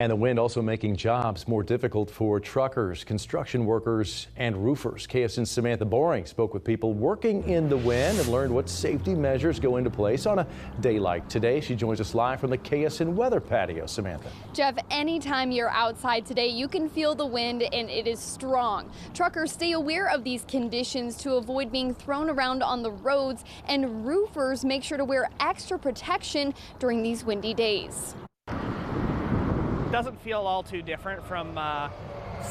And the wind also making jobs more difficult for truckers, construction workers, and roofers. KSN's Samantha Boring spoke with people working in the wind and learned what safety measures go into place on a day like today. She joins us live from the KSN weather patio. Samantha. Jeff, anytime you're outside today, you can feel the wind and it is strong. Truckers stay aware of these conditions to avoid being thrown around on the roads, and roofers make sure to wear extra protection during these windy days. Doesn't feel all too different from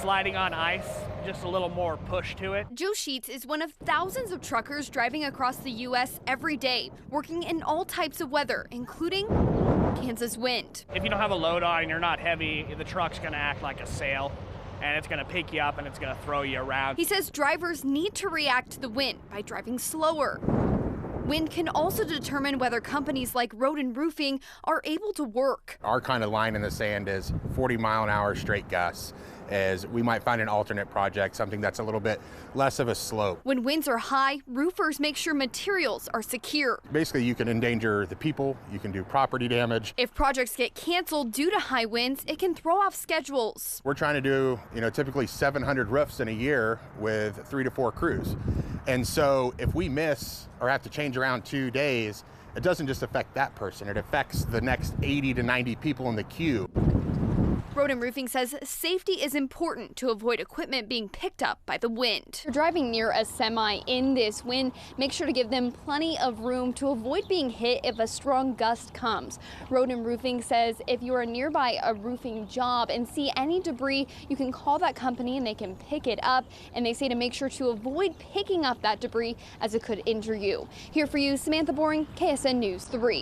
sliding on ice, just a little more push to it. Joe Sheets is one of thousands of truckers driving across the U.S. every day, working in all types of weather, including Kansas wind. If you don't have a load on and you're not heavy, the truck's going to act like a sail, and it's going to pick you up and it's going to throw you around. He says drivers need to react to the wind by driving slower. Wind can also determine whether companies like Roden Roofing are able to work. Our kind of line in the sand is 40-mile-an-hour straight gusts, as we might find an alternate project, something that's a little bit less of a slope. When winds are high, roofers make sure materials are secure. Basically, you can endanger the people, you can do property damage. If projects get canceled due to high winds, it can throw off schedules. We're trying to do, typically 700 roofs in a year with 3 to 4 crews. And so if we miss or have to change around 2 days, it doesn't just affect that person, it affects the next 80 to 90 people in the queue. Roden Roofing says safety is important to avoid equipment being picked up by the wind. If you're driving near a semi in this wind, make sure to give them plenty of room to avoid being hit if a strong gust comes. Roden Roofing says if you are nearby a roofing job and see any debris, you can call that company and they can pick it up. And they say to make sure to avoid picking up that debris as it could injure you. Here for you, Samantha Boring, KSN News 3.